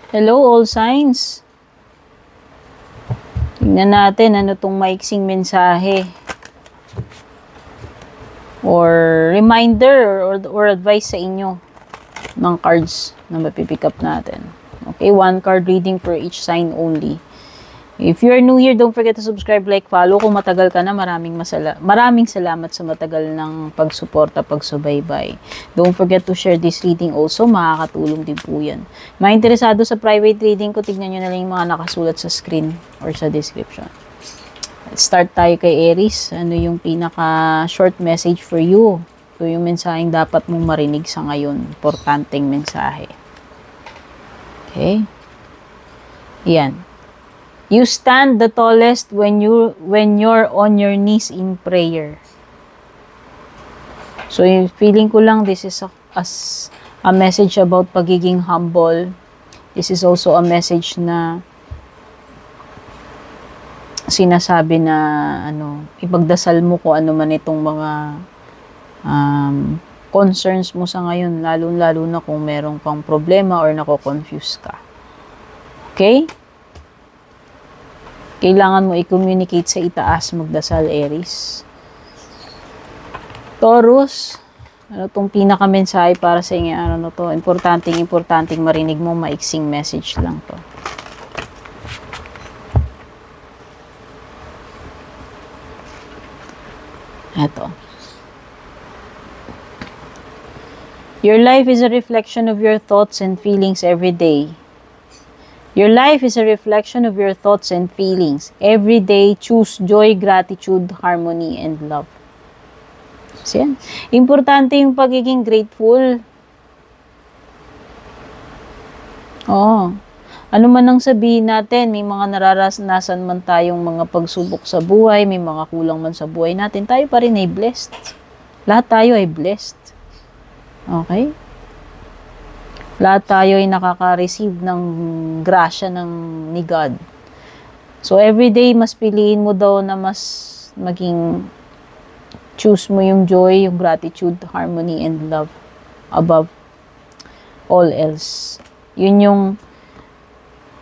Hello, all signs. Tingnan natin ano tong maiksing mensahe. Or reminder or advice sa inyo ng cards na mapipick up natin. Okay, one card reading for each sign only. If you're new here, don't forget to subscribe, like, follow. Kung matagal ka na, maraming salamat sa matagal ng pagsuporta, pagsubaybay. Don't forget to share this reading also. Makakatulong din po yan. Mga interesado sa private reading ko, tignan nyo na lang yung mga nakasulat sa screen or sa description. Let's start tayo kay Aries. Ano yung pinaka-short message for you? Ito yung mensaheng dapat mong marinig sa ngayon. Importanteng mensahe. Okay? Yan. You stand the tallest when you're on your knees in prayer. So, feeling ko lang this is a message about pagiging humble. This is also a message na sinasabi na ipagdasal mo kung ano man itong mga concerns mo sa ngayon, lalo na kung merong pang problema or nako-confuse ka. Okay? Kailangan mo i-communicate sa itaas, magdasal, Aries. Taurus, ano itong pinaka-mensahe para sa inyo? Ano na to? Importanteng marinig mo, maiksing message lang to. Eto. Your life is a reflection of your thoughts and feelings every day. Your life is a reflection of your thoughts and feelings. Every day, choose joy, gratitude, harmony, and love. So, yan. Importante yung pagiging grateful. Oo. Ano man ang sabihin natin, may mga nararanasan man tayong mga pagsubok sa buhay, may mga kulang man sa buhay natin, tayo pa rin ay blessed. Lahat tayo ay blessed. Okay? Lahat tayo ay nakaka-receive ng grasya ni God. So, everyday, mas piliin mo daw na mas choose mo yung joy, yung gratitude, harmony, and love above all else. Yun yung,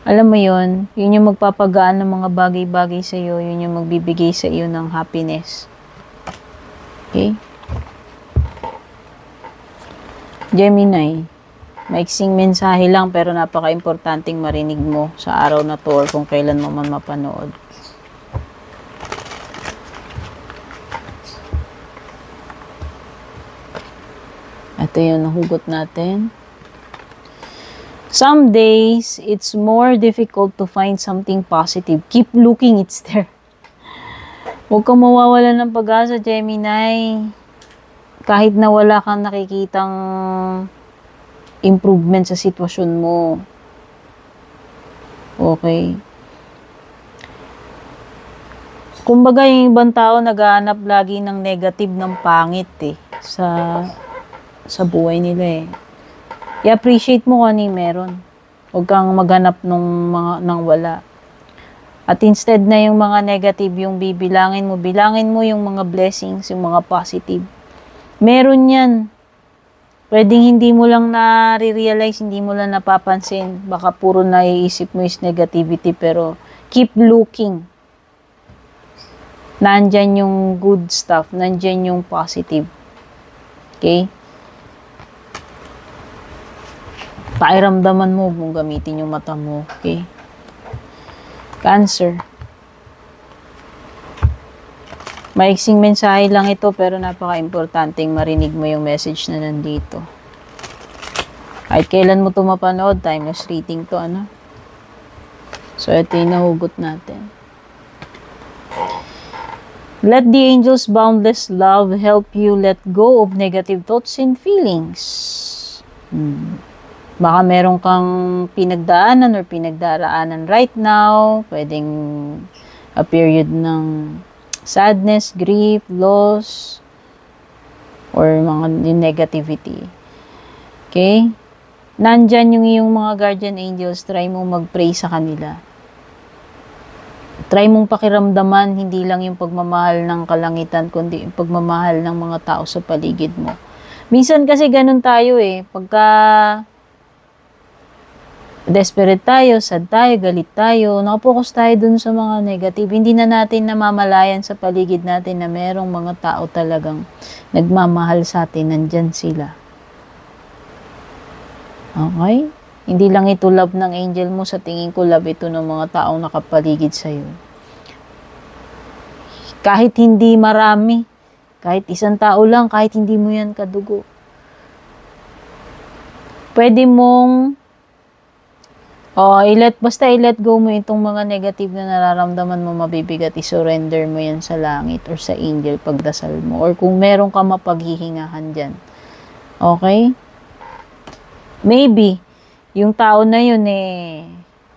alam mo yun yung magpapagaan ng mga bagay-bagay sa iyo, yun yung magbibigay sa iyo ng happiness. Okay? Gemini. Maiksing mensahe lang pero napaka-importanting marinig mo sa araw na to or kung kailan mo man mapanood. Ito yung nahugot natin. Some days, it's more difficult to find something positive. Keep looking, it's there. Huwag kang mawawala ng pag-asa, Gemini. Kahit na wala kang nakikitang improvement sa sitwasyon mo. Okay. Kumbaga, yung ibang tao naghahanap lagi ng negative, ng pangit sa buhay nila I-appreciate mo kung ano yung meron. Huwag kang maghanap ng wala. At instead na yung mga negative yung bilangin mo yung mga blessings, yung mga positive. Meron yan. Pwedeng hindi mo lang na-realize, hindi mo lang napapansin. Baka puro naiisip mo is negativity, pero keep looking. Nandyan yung good stuff, nandyan yung positive. Okay? Pakiramdaman mo, huwag mong gamitin yung mata mo. Okay? Cancer. Maiksing mensahe lang ito pero napaka-importanting marinig mo yung message na nandito. Kahit kailan mo ito mapanood, timeless reading to, So, ito yung nahugot natin. Let the angels' boundless love help you let go of negative thoughts and feelings. Baka meron kang pinagdaanan or pinagdaraanan right now. Pwedeng a period ng sadness, grief, loss, or mga negativity. Okay? Nandyan yung iyong mga guardian angels, try mong mag-pray sa kanila. Try mong pakiramdaman, hindi lang yung pagmamahal ng kalangitan, kundi yung pagmamahal ng mga tao sa paligid mo. Minsan kasi ganun tayo pagka desperate tayo, sad tayo, galit tayo, nakapokus tayo dun sa mga negative. Hindi na natin namamalayan sa paligid natin na merong mga tao talagang nagmamahal sa atin, nandyan sila. Okay? Hindi lang ito love ng angel mo, sa tingin ko love ito ng mga taong nakapaligid sa'yo. Kahit hindi marami, kahit isang tao lang, kahit hindi mo yan kadugo. Pwede mong basta i-let go mo itong mga negative na nararamdaman mo, mabibigat, i-surrender mo yan sa langit or sa angel pagdasal mo. Or kung meron ka mapaghihingahan dyan. Okay? Maybe, yung tao na yun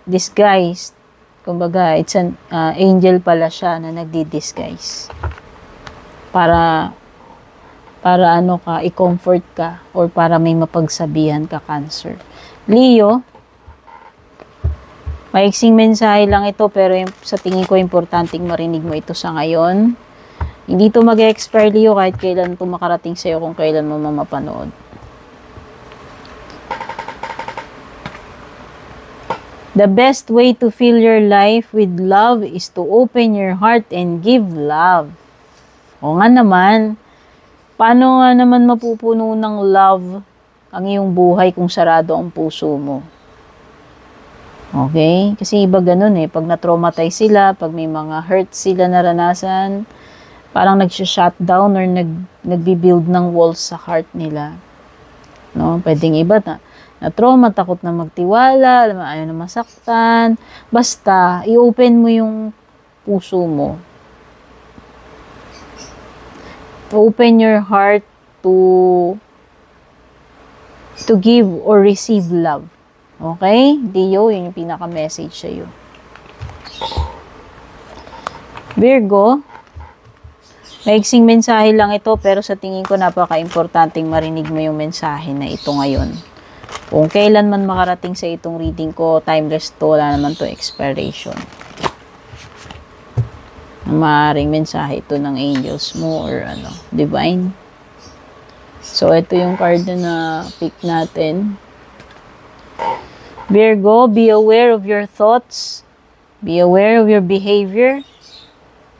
disguised. Kumbaga, it's an angel pala siya na nagdi-disguise. Para i-comfort ka or para may mapagsabihan ka, Cancer. Leo, maiksing mensahe lang ito pero sa tingin ko importanteng marinig mo ito sa ngayon. Hindi ito mag-expire, Leo, kahit kailan ito makarating sa'yo, kung kailan mo mamapanood. The best way to fill your life with love is to open your heart and give love. O nga naman, paano nga naman mapupuno ng love ang iyong buhay kung sarado ang puso mo? Okay? Kasi iba ganun pag na-traumatize sila, pag may mga hurt sila naranasan, parang nag-shutdown or nagbi-build ng walls sa heart nila. No? Pwedeng iba na-trauma, takot na magtiwala, ayaw na masaktan. Basta, i-open mo yung puso mo. Open your heart to give or receive love. Okay? Leo, yun yung pinaka-message sa'yo. Virgo, maiksing mensahe lang ito pero sa tingin ko napaka-importanting marinig mo yung mensahe na ito ngayon. Kung kailan man makarating sa itong reading ko, timeless to, wala naman to expiration. Maaaring mensahe ito ng angels mo or divine. So, ito yung card na pick natin. Virgo, be aware of your thoughts. Be aware of your behavior,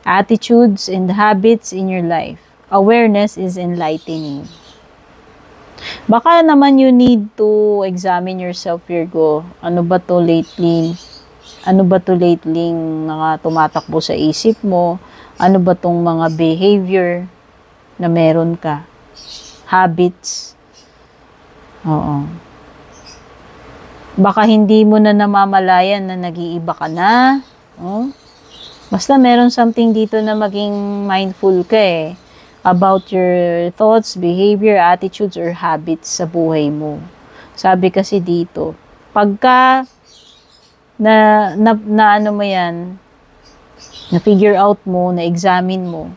attitudes, and habits in your life. Awareness is enlightening. Baka naman you need to examine yourself, Virgo. Ano ba to lately tumatakbo sa isip mo? Ano ba tong mga behavior na meron ka? Habits. Oo. Baka hindi mo na namamalayan na nag-iiba ka na. Oh. Basta meron something dito na maging mindful ka about your thoughts, behavior, attitudes, or habits sa buhay mo. Sabi kasi dito, pagka na-figure out mo, na-examine mo,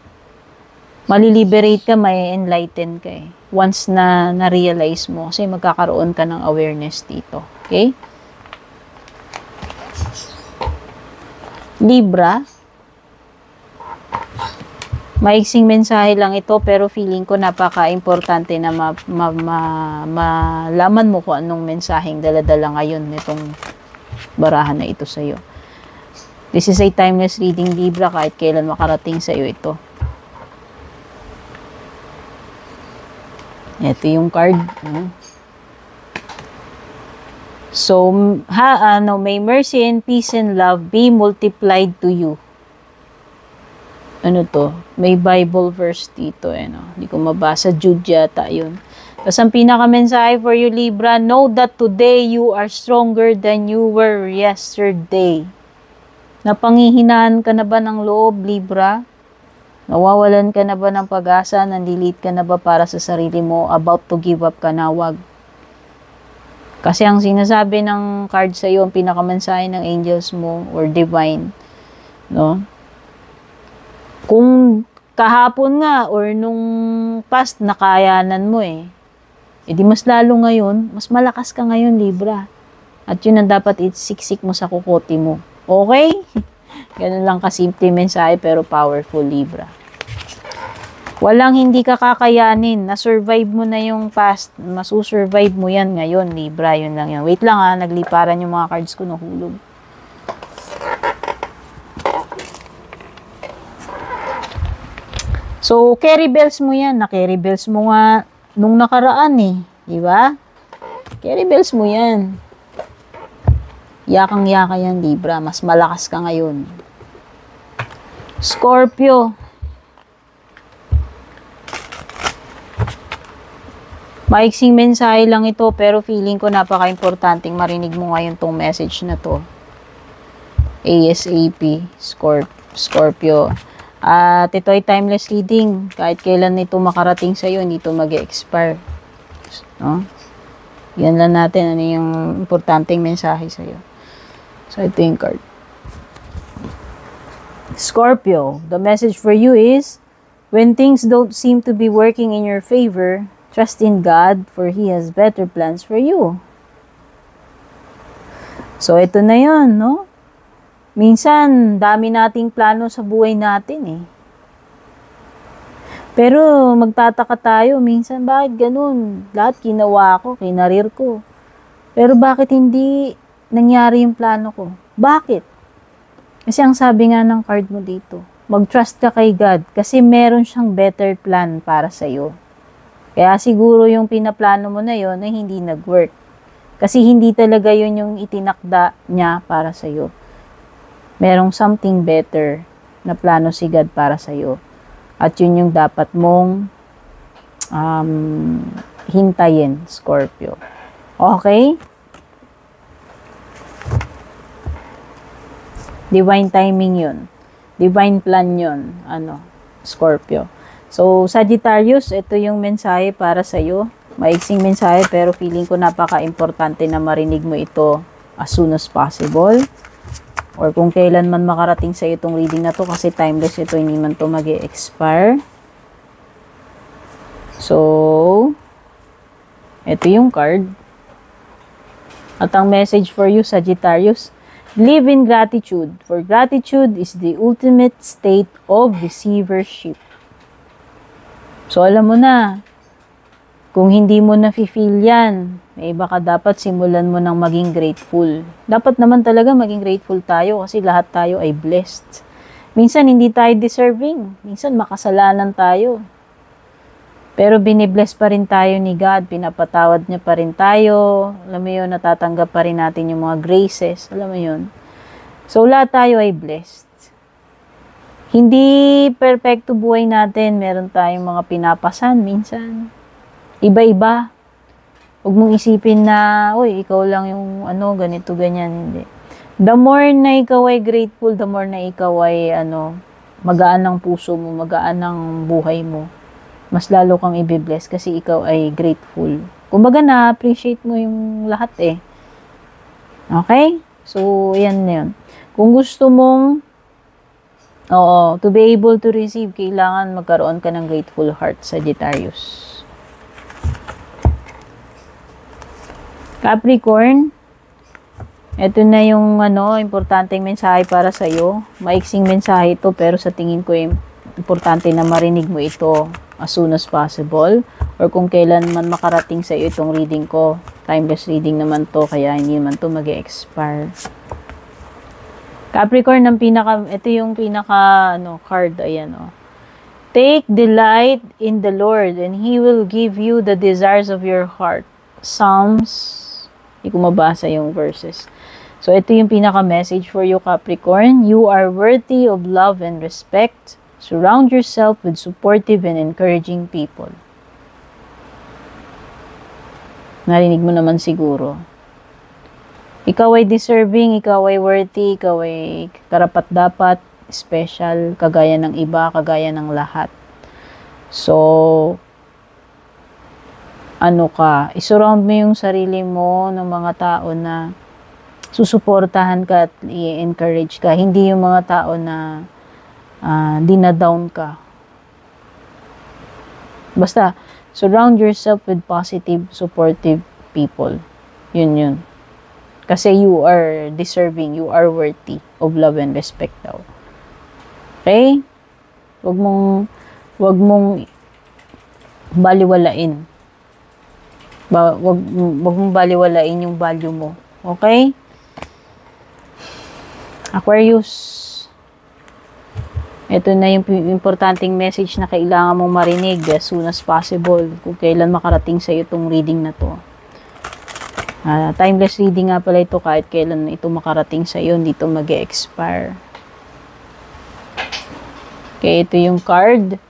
maliliberate ka, may enlighten ka once na na-realize mo, kasi magkakaroon ka ng awareness dito. Okay? Libra, maiksing mensahe lang ito pero feeling ko napaka-importante na malaman mo kung anong mensaheng dala-dala ngayon nitong barahan na ito sa'yo. This is a timeless reading, Libra, kahit kailan makarating sa'yo ito. Ito yung card. So, may mercy and peace and love be multiplied to you. Ano to? May Bible verse dito. Hindi ko mabasa. Jude yata yun. Tapos ang pinaka-mensahe for you, Libra, know that today you are stronger than you were yesterday. Napanghihinaan ka na ba ng loob, Libra? Nawawalan ka na ba ng pag-asa? Nanlilit ka na ba para sa sarili mo? About to give up ka na? Wag. Kasi ang sinasabi ng card sa iyo, ang pinakamensahe ng angels mo or divine, no? Kung kahapon nga or nung past nakayanan mo edi mas lalo ngayon, mas malakas ka ngayon, Libra. At yun ang dapat isiksik mo sa kukote mo. Okay? Ganun lang kasimple mensahe pero powerful, Libra. Walang hindi ka kakayanin. Na-survive mo na yung past. Masusurvive mo yan ngayon, Libra. Yun lang yan. Wait lang ha. Nagliparan yung mga cards ko. Nahulog. So, carry bells mo yan. Na-carry bells mo nga nung nakaraan eh. Diba? Carry bells mo yan. Yakang-yaka yan, Libra. Mas malakas ka ngayon. Scorpio. Maiksing mensahe lang ito, pero feeling ko napaka-importanting marinig mo ngayon tong message na to. ASAP, Scorpio. At ito ay timeless reading. Kahit kailan ito makarating sa'yo, hindi ito mag-expire. No? Yan lang natin, ano yung importanteng mensahe sa'yo. So, ito yung card. Scorpio, the message for you is, when things don't seem to be working in your favor, trust in God, for He has better plans for you. So, ito na yun, no? Minsan, dami nating plano sa buhay natin, eh. Pero, magtataka tayo, minsan, bakit ganun? Lahat ginawa ko, kinarir ko. Pero, bakit hindi nangyari yung plano ko? Bakit? Kasi ang sabi nga ng card mo dito, mag-trust ka kay God, kasi meron siyang better plan para sa'yo. Kaya siguro yung pinaplano mo na yon ay hindi nag-work. Kasi hindi talaga yun yung itinakda niya para sa'yo. Merong something better na plano si God para sa'yo. At yun yung dapat mong hintayin, Scorpio. Okay? Divine timing yun. Divine plan yun. Scorpio. So, Sagittarius, ito yung mensahe para sa'yo. Maiksing mensahe, pero feeling ko napaka-importante na marinig mo ito as soon as possible. Or kung kailan man makarating sa'yo itong reading na to, kasi timeless ito, hindi man to mag-e-expire. So, ito yung card. At ang message for you, Sagittarius, live in gratitude, for gratitude is the ultimate state of receivership. So, alam mo na, kung hindi mo na-feel yan, may iba ka dapat simulan mo ng maging grateful. Dapat naman talaga maging grateful tayo kasi lahat tayo ay blessed. Minsan, hindi tayo deserving. Minsan, makasalanan tayo. Pero binibless pa rin tayo ni God. Pinapatawad niya pa rin tayo. Alam mo yun, natatanggap pa rin natin yung mga graces. Alam mo yun. So, lahat tayo ay blessed. Hindi perfecto buhay natin. Meron tayong mga pinapasan minsan. Iba-iba. Huwag mong isipin na, uy, ikaw lang yung ganito, ganyan. Hindi. The more na ikaw ay grateful, the more na ikaw ay magaan ng puso mo, magaan ng buhay mo. Mas lalo kang i-bless kasi ikaw ay grateful. Kumbaga na-appreciate mo yung lahat eh. Okay? So, yan na yun. Kung gusto mong to be able to receive, kailangan magkaroon ka ng grateful heart, Sagittarius. Capricorn, ito na yung importanteng mensahe para sa'yo. Maiksing mensahe ito, pero sa tingin ko importante na marinig mo ito as soon as possible. Or kung kailan man makarating sa iyo itong reading ko. Timeless reading naman to, kaya hindi naman to mag-expire. Capricorn, ito yung pinaka card, ayan Take delight in the Lord and He will give you the desires of your heart. Psalms, hindi ko mabasa yung verses. So, ito yung pinaka-message for you, Capricorn. You are worthy of love and respect. Surround yourself with supportive and encouraging people. Narinig mo naman siguro. Ikaw ay deserving, ikaw ay worthy, ikaw ay karapat-dapat, special, kagaya ng iba, kagaya ng lahat. So, isurround mo yung sarili mo ng mga tao na susuportahan ka at i-encourage ka. Hindi yung mga tao na dinadown ka. Basta, surround yourself with positive, supportive people. Yun. Kasi you are deserving, you are worthy of love and respect daw. Okay? Huwag mong Huwag mong baliwalain. Wag mong baliwalain yung value mo. Okay? Aquarius. Ito na yung importanteng message na kailangan mong marinig as soon as possible kung kailan makarating sa iyo itong reading na to. Timeless reading nga pala ito, kahit kailan ito makarating sa iyo, hindi ito mag-e-expire. Okay, ito yung card.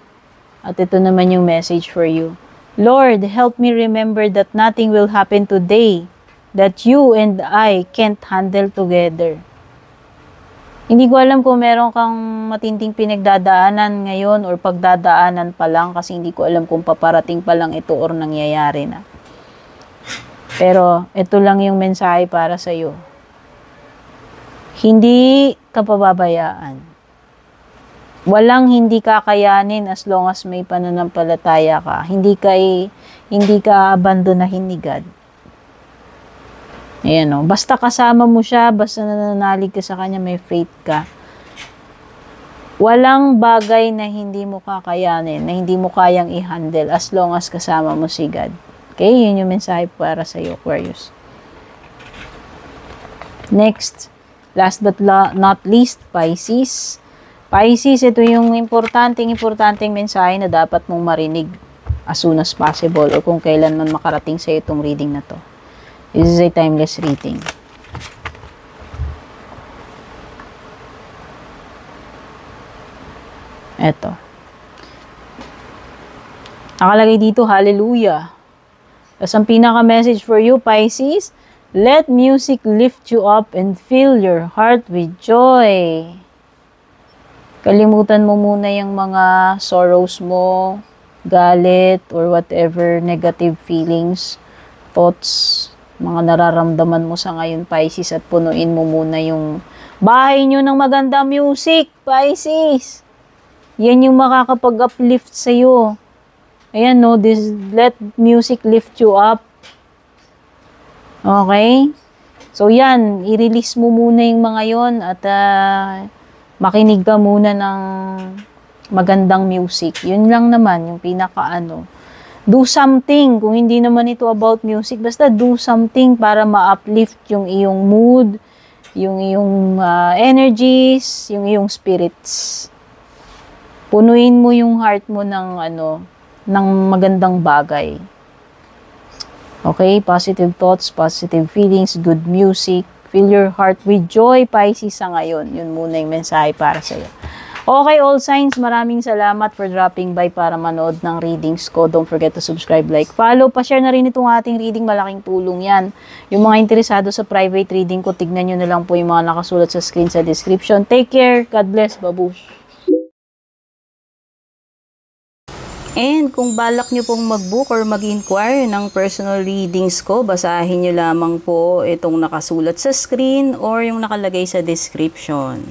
At ito naman yung message for you. Lord, help me remember that nothing will happen today that you and I can't handle together. Hindi ko alam kung meron kang matinding pinagdadaanan ngayon or pagdadaanan pa lang, kasi hindi ko alam kung paparating pa lang ito or nangyayari na. Pero ito lang yung mensahe para sa iyo. Hindi ka pababayaan. Walang hindi kakayanin as long as may pananampalataya ka. Hindi ka abandonahin ni God. Ayan o. Basta kasama mo siya, basta nananalig ka sa Kanya, may faith ka. Walang bagay na hindi mo kakayanin, na hindi mo kayang i-handle as long as kasama mo si God. Okay? Yun yung mensahe para sa iyo, Aquarius. Next, last but not least, Pisces. Pisces, ito yung importanteng mensahe na dapat mong marinig as soon as possible o kung kailan man makarating sa itong reading na to. This is a timeless reading. Eto. Nakalagay dito, hallelujah. Tapos ang pinaka-message for you, Pisces, let music lift you up and fill your heart with joy. Kalimutan mo muna yung mga sorrows mo, galit, or whatever negative feelings, thoughts, mga nararamdaman mo sa ngayon, Pisces, at punuin mo muna yung bahay nyo ng magandang music, Pisces. Yan yung makakapag-uplift sa'yo. Ayan, no, let music lift you up. Okay? So, yan, i-release mo muna yung mga yon at makinig ka muna ng magandang music. Yun lang naman, yung pinaka-ano. Do something, kung hindi naman ito about music, basta do something para ma-uplift yung iyong mood, yung iyong energies, yung iyong spirits. Punuin mo yung heart mo ng ng magandang bagay. Okay? Positive thoughts, positive feelings, good music. Fill your heart with joy, Pisces, sa ngayon. Yun muna yung mensahe para sa'yo. Okay, all signs, maraming salamat for dropping by para manood ng readings ko. Don't forget to subscribe, like, follow. Pa-share na rin itong ating reading. Malaking tulong yan. Yung mga interesado sa private reading ko, tignan nyo na lang po yung mga nakasulat sa screen sa description. Take care. God bless. Babush. And kung balak nyo pong mag-book or mag-inquire ng personal readings ko, basahin nyo lamang po itong nakasulat sa screen or yung nakalagay sa description.